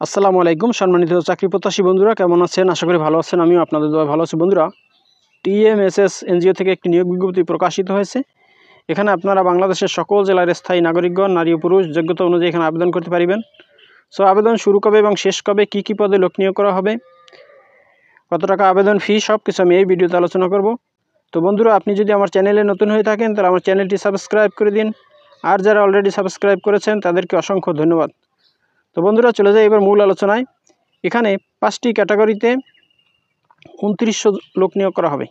আসসালামু আলাইকুম সম্মানিত চাকরি প্রত্যাশী বন্ধুরা, কেমন আছেন? আশা করি ভালো আছেন। আমিও আপনাদের দোয়ায় ভালো আছি। বন্ধুরা, টিএমএসএস এনজিও থেকে একটি নিয়োগ বিজ্ঞপ্তি প্রকাশিত হয়েছে। এখানে আপনারা বাংলাদেশের সকল জেলার স্থায়ী নাগরিকগণ, নারী ও পুরুষ যোগ্যতা অনুযায়ী এখানে আবেদন করতে পারবেন। সো আবেদন শুরু কবে এবং শেষ কবে, কী পদে লোক নিয়োগ করা হবে, কত টাকা আবেদন ফি, সব কিছু আমি এই ভিডিওতে আলোচনা করব। তো বন্ধুরা, আপনি যদি আমার চ্যানেলে নতুন হয়ে থাকেন তাহলে আমার চ্যানেলটি সাবস্ক্রাইব করে দিন, আর যারা অলরেডি সাবস্ক্রাইব করেছেন তাদেরকে অসংখ্য ধন্যবাদ। তো বন্ধুরা, চলে যাই এবার মূল আলোচনায়। এখানে 5টি ক্যাটাগরিতে 2900 লোক নিয়োগ করা হবে।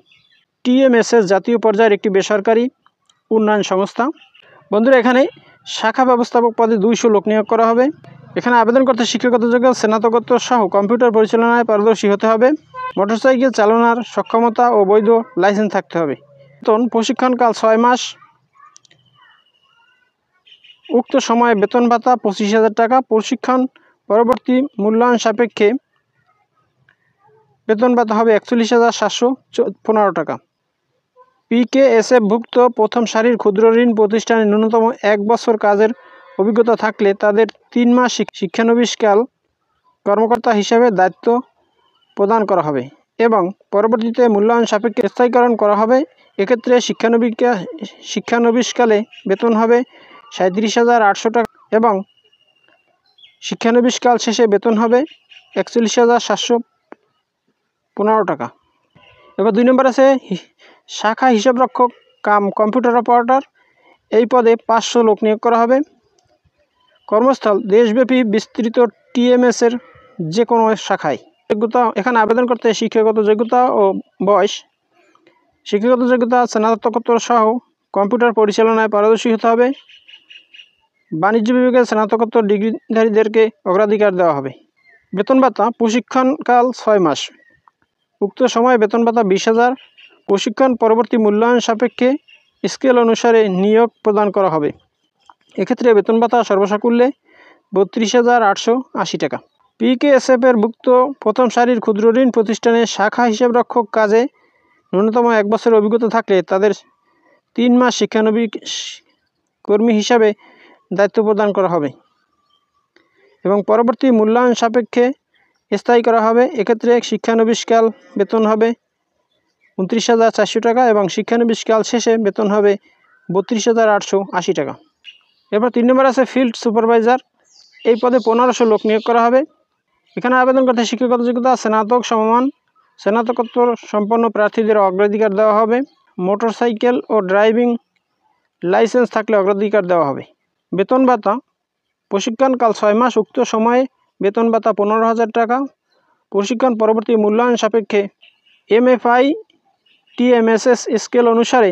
টিএমএসএস জাতীয় পর্যায়ের একটি বেসরকারি উন্নয়ন সংস্থা। বন্ধুরা, এখানে শাখা ব্যবস্থাপক পদে 200 লোক নিয়োগ করা হবে। এখানে আবেদন করতে শিক্ষাগত যোগ্যতা স্নাতকোত্তর সহ কম্পিউটার পরিচালনায় পারদর্শী হতে হবে। মোটরসাইকেল চালানোর সক্ষমতা ও বৈধ লাইসেন্স থাকতে হবে। বেতন প্রশিক্ষণকাল 6 মাস। উক্ত সময়ে বেতন ভাতা 25,000 টাকা। প্রশিক্ষণ পরবর্তী মূল্যায়ন সাপেক্ষে বেতন ভাতা হবে 41,715 টাকা। পিকেএসএফ ভুক্ত প্রথম সারির ক্ষুদ্র ঋণ প্রতিষ্ঠানে ন্যূনতম 1 বছর কাজের অভিজ্ঞতা থাকলে তাদের 3 মাস শিক্ষানবিশকাল কর্মকর্তা হিসাবে দায়িত্ব প্রদান করা হবে এবং পরবর্তীতে মূল্যায়ন সাপেক্ষে স্থায়ীকরণ করা হবে। এক্ষেত্রে শিক্ষানবিশকালে বেতন হবে 37,800 টাকা এবং শিক্ষানবিশকাল শেষে বেতন হবে 41,715 টাকা। এবার 2 নম্বর আছে শাখা হিসাবরক্ষক কাম কম্পিউটার অপারেটর। এই পদে 500 লোক নিয়োগ করা হবে। কর্মস্থল দেশব্যাপী বিস্তৃত টিএমএসের যে কোনো শাখায়। যোগ্যতা, এখানে আবেদন করতে শিক্ষাগত যোগ্যতা ও বয়স। শিক্ষাগত যোগ্যতা স্নাতকোত্তর সহ কম্পিউটার পরিচালনায় পারদর্শী হতে হবে। বাণিজ্য বিভাগের স্নাতকোত্তর ডিগ্রিধারীদেরকে অগ্রাধিকার দেওয়া হবে। বেতন ভাতা প্রশিক্ষণকাল 6 মাস। উক্ত সময়ে বেতন ভাতা 20,000। প্রশিক্ষণ পরবর্তী মূল্যায়ন সাপেক্ষে স্কেল অনুসারে নিয়োগ প্রদান করা হবে। এক্ষেত্রে বেতন ভাতা সর্বসাকুল্যে 32,880 টাকা। পিকেএসএফের ভুক্ত প্রথম সারির ক্ষুদ্র ঋণ প্রতিষ্ঠানে শাখা হিসাবরক্ষক কাজে ন্যূনতম 1 বছরের অভিজ্ঞতা থাকলে তাদের 3 মাস শিক্ষানবিশ কর্মী হিসাবে দায়িত্ব প্রদান করা হবে এবং পরবর্তী মূল্যায়ন সাপেক্ষে স্থায়ী করা হবে। এক্ষেত্রে শিক্ষানবিশকাল বেতন হবে 29,400 টাকা এবং শিক্ষানবিশকাল শেষে বেতন হবে 32,880 টাকা। এরপর 3 নম্বর আছে ফিল্ড সুপারভাইজার। এই পদে 1500 লোক নিয়োগ করা হবে। এখানে আবেদন করতে শিক্ষাগত যোগ্যতা স্নাতক সমমান। স্নাতকোত্তর সম্পন্ন প্রার্থীদের অগ্রাধিকার দেওয়া হবে। মোটরসাইকেল ও ড্রাইভিং লাইসেন্স থাকলে অগ্রাধিকার দেওয়া হবে। বেতন ভাতা প্রশিক্ষণকাল 6 মাস। উক্ত সময়ে বেতন ভাতা 15,000 টাকা। প্রশিক্ষণ পরবর্তী মূল্যায়ন সাপেক্ষে এমএফআই টিএমএসএস স্কেল অনুসারে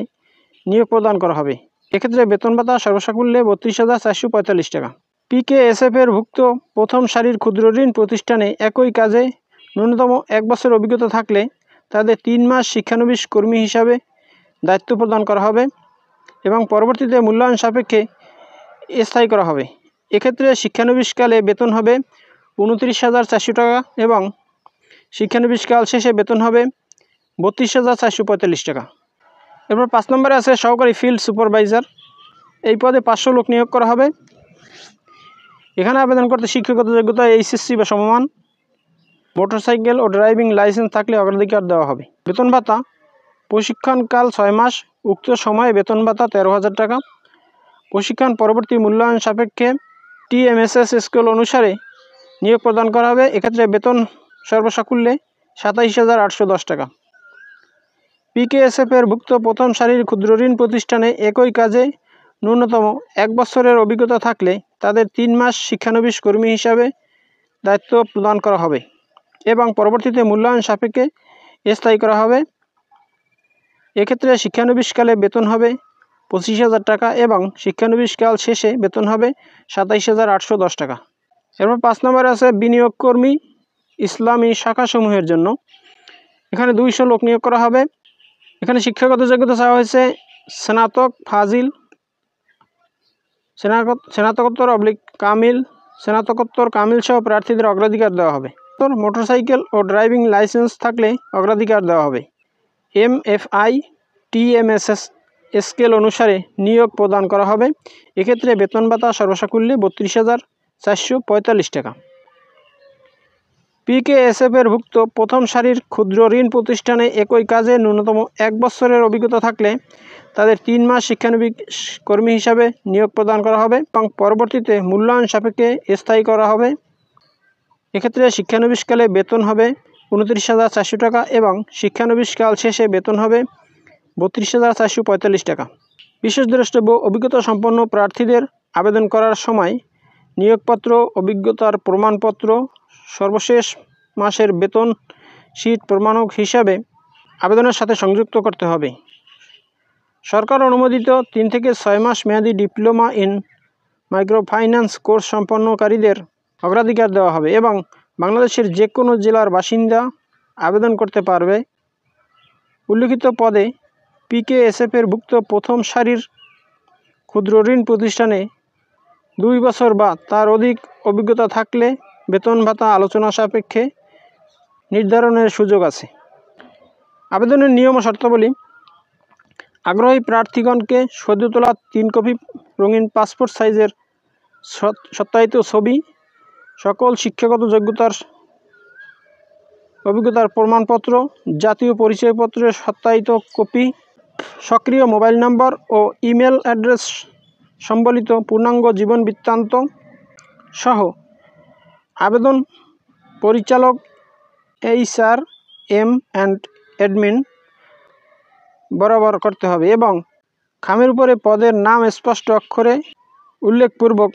নিয়োগ প্রদান করা হবে। এক্ষেত্রে বেতন ভাতা সর্বসাকুল্যে 32,445 টাকা। পিকেএসএফের ভুক্ত প্রথম সারির ক্ষুদ্র ঋণ প্রতিষ্ঠানে একই কাজে ন্যূনতম 1 বছর অভিজ্ঞতা থাকলে তাদের 3 মাস শিক্ষানবিশ কর্মী হিসাবে দায়িত্ব প্রদান করা হবে এবং পরবর্তীতে মূল্যায়ন সাপেক্ষে স্থায়ী করা হবে। এক্ষেত্রে শিক্ষানবিশকালে বেতন হবে 29,400 টাকা এবং শিক্ষানবিশকাল শেষে বেতন হবে 32,445 টাকা। এরপর 5 নম্বরে আছে সহকারী ফিল্ড সুপারভাইজার। এই পদে 500 লোক নিয়োগ করা হবে। এখানে আবেদন করতে শিক্ষাগত যোগ্যতা এইচএসসি বা সমমান। মোটরসাইকেল ও ড্রাইভিং লাইসেন্স থাকলে অগ্রাধিকার দেওয়া হবে। বেতন ভাতা প্রশিক্ষণকাল 6 মাস। উক্ত সময়ে বেতন ভাতা 13,000 টাকা। প্রশিক্ষণ পরবর্তী মূল্যায়ন সাপেক্ষে টিএমএসএস স্কেল অনুসারে নিয়োগ প্রদান করা হবে। এক্ষেত্রে বেতন সর্বসাকুল্যে 27,810 টাকা। পিকেএসএফের ভুক্ত প্রথম সারির ক্ষুদ্র ঋণ প্রতিষ্ঠানে একই কাজে ন্যূনতম 1 বছরের অভিজ্ঞতা থাকলে তাদের 3 মাস শিক্ষানবিশ কর্মী হিসাবে দায়িত্ব প্রদান করা হবে এবং পরবর্তীতে মূল্যায়ন সাপেক্ষে স্থায়ী করা হবে। এক্ষেত্রে শিক্ষানবিশকালে বেতন হবে 25,000 টাকা এবং শিক্ষানবিশকাল শেষে বেতন হবে 27,810 টাকা। এরপর 5 নম্বরে আছে বিনিয়োগ কর্মী ইসলামী শাখাসমূহের জন্য। এখানে 200 লোক নিয়োগ করা হবে। এখানে শিক্ষাগত যোগ্যতা চাওয়া হয়েছে স্নাতক ফাজিল, স্নাতকোত্তর কামিল সহ প্রার্থীদের অগ্রাধিকার দেওয়া হবে। মোটরসাইকেল ও ড্রাইভিং লাইসেন্স থাকলে অগ্রাধিকার দেওয়া হবে। এমএফআই টিএমএসএস স্কেল অনুসারে নিয়োগ প্রদান করা হবে। এক্ষেত্রে বেতন ভাতা সর্বসাকুল্যে 32,445 টাকা। PKSF এর ভুক্ত প্রথম সারির ক্ষুদ্র ঋণ প্রতিষ্ঠানে একই কাজে ন্যূনতম 1 বছরের অভিজ্ঞতা থাকলে তাদের 3 মাস শিক্ষানবিশ কর্মী হিসাবে নিয়োগ প্রদান করা হবে এবং পরবর্তীতে মূল্যায়ন সাপেক্ষে স্থায়ী করা হবে। এক্ষেত্রে শিক্ষানবিশকালে বেতন হবে 29,400 টাকা এবং শিক্ষানবিশকাল শেষে বেতন হবে 32,445 টাকা। বিশেষ দ্রষ্টব্য, অভিজ্ঞতা সম্পন্ন প্রার্থীদের আবেদন করার সময় নিয়োগপত্র, অভিজ্ঞতার প্রমাণপত্র, সর্বশেষ মাসের বেতন শীট প্রমাণক হিসাবে আবেদনের সাথে সংযুক্ত করতে হবে। সরকার অনুমোদিত 3 থেকে 6 মাস মেয়াদী ডিপ্লোমা ইন মাইক্রোফাইন্যান্স কোর্স সম্পন্নকারীদের অগ্রাধিকার দেওয়া হবে এবং বাংলাদেশের যে কোনো জেলার বাসিন্দা আবেদন করতে পারবে। উল্লিখিত পদে PKSF এর ভুক্ত প্রথম সারির ক্ষুদ্র ঋণ প্রতিষ্ঠানে 2 বছর বা তার অধিক অভিজ্ঞতা থাকলে বেতন ভাতা আলোচনা সাপেক্ষে নির্ধারণের সুযোগ আছে। আবেদনের নিয়ম ও শর্তাবলী: আগ্রহী প্রার্থীগণকে সদ্য তোলা 3 কপি রঙিন পাসপোর্ট সাইজের সত্যায়িত ছবি, সকল শিক্ষাগত যোগ্যতার অভিজ্ঞতার প্রমাণপত্র, জাতীয় পরিচয়পত্রের সত্যায়িত কপি, সক্রিয় মোবাইল নম্বর ও ইমেল অ্যাড্রেস সম্বলিত পূর্ণাঙ্গ জীবন বৃত্তান্ত সহ আবেদন পরিচালক HR and অ্যাডমিন বরাবর করতে হবে এবং খামের উপরে পদের নাম স্পষ্ট অক্ষরে উল্লেখপূর্বক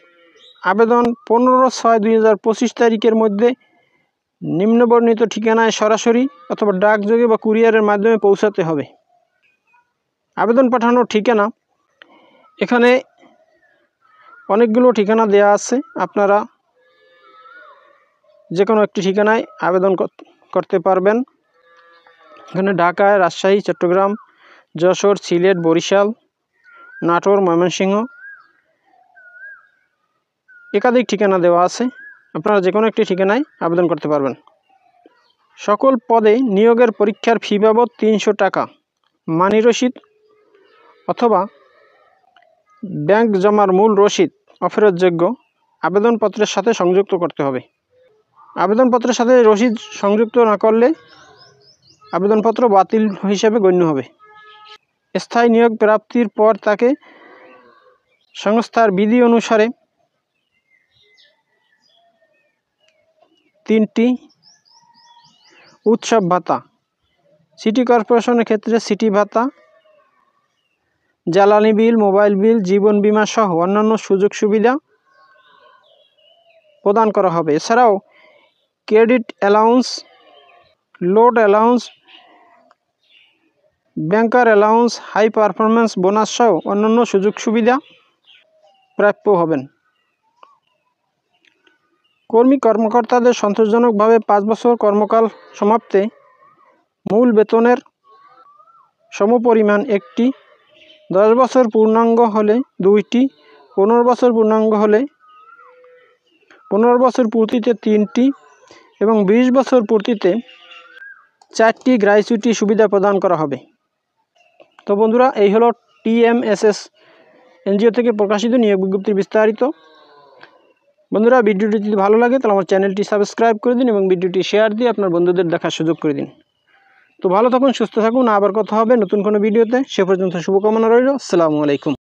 আবেদন 15/6/2025 তারিখের মধ্যে নিম্নবর্ণিত ঠিকানায় সরাসরি অথবা ডাকযোগে বা কুরিয়ারের মাধ্যমে পৌঁছাতে হবে। আবেদন পাঠানোর ঠিকানা: এখানে অনেকগুলো ঠিকানা দেয়া আছে, আপনারা যে কোনো একটি ঠিকানায় আবেদন করতে পারবেন। এখানে ঢাকায়, রাজশাহী, চট্টগ্রাম, যশোর, সিলেট, বরিশাল, নাটোর, ময়মনসিংহ একাধিক ঠিকানা দেওয়া আছে, আপনারা যে কোনো একটি ঠিকানায় আবেদন করতে পারবেন। সকল পদে নিয়োগের পরীক্ষার ফি বাবদ 300 টাকা মানি রসিদ অথবা ব্যাংক জমার মূল রসিদ অফেরতযোগ্য আবেদনপত্রের সাথে সংযুক্ত করতে হবে। আবেদনপত্রের সাথে রসিদ সংযুক্ত না করলে আবেদনপত্র বাতিল হিসেবে গণ্য হবে। স্থায়ী নিয়োগ প্রাপ্তির পর তাকে সংস্থার বিধি অনুসারে 3টি উৎসব ভাতা, সিটি কর্পোরেশনের ক্ষেত্রে সিটি ভাতা, জ্বালানি বিল, মোবাইল বিল, জীবন বীমা সহ অন্যান্য সুযোগ সুবিধা প্রদান করা হবে। এছাড়াও ক্রেডিট অ্যালাউন্স, লোড অ্যালাউন্স, ব্যাংকার অ্যালাউন্স, হাই পারফরমেন্স বোনাস সহ অন্যান্য সুযোগ সুবিধা প্রাপ্য হবেন। কর্মী কর্মকর্তাদের সন্তোষজনকভাবে 5 বছর কর্মকাল সমাপ্তে মূল বেতনের সমপরিমাণ একটি, 10 বছর পূর্ণাঙ্গ হলে 2টি, 15 বছর পূর্ণাঙ্গ হলে 15 বছর পূর্তিতে 3টি এবং 20 বছর পূর্তিতে 4টি গ্র্যাচুইটি সুবিধা প্রদান করা হবে। তো বন্ধুরা, এই হলো TMSS NGO থেকে প্রকাশিত নিয়োগ বিজ্ঞপ্তির বিস্তারিত। বন্ধুরা, ভিডিওটি যদি ভালো লাগে তাহলে আমার চ্যানেলটি সাবস্ক্রাইব করে দিন এবং ভিডিওটি শেয়ার দিয়ে আপনার বন্ধুদের দেখার সুযোগ করে দিন। তো ভালো থাকুন, সুস্থ থাকুন, আবার কথা হবে নতুন কোনো ভিডিওতে। সে পর্যন্ত শুভকামনা রইল। আসসালামু আলাইকুম।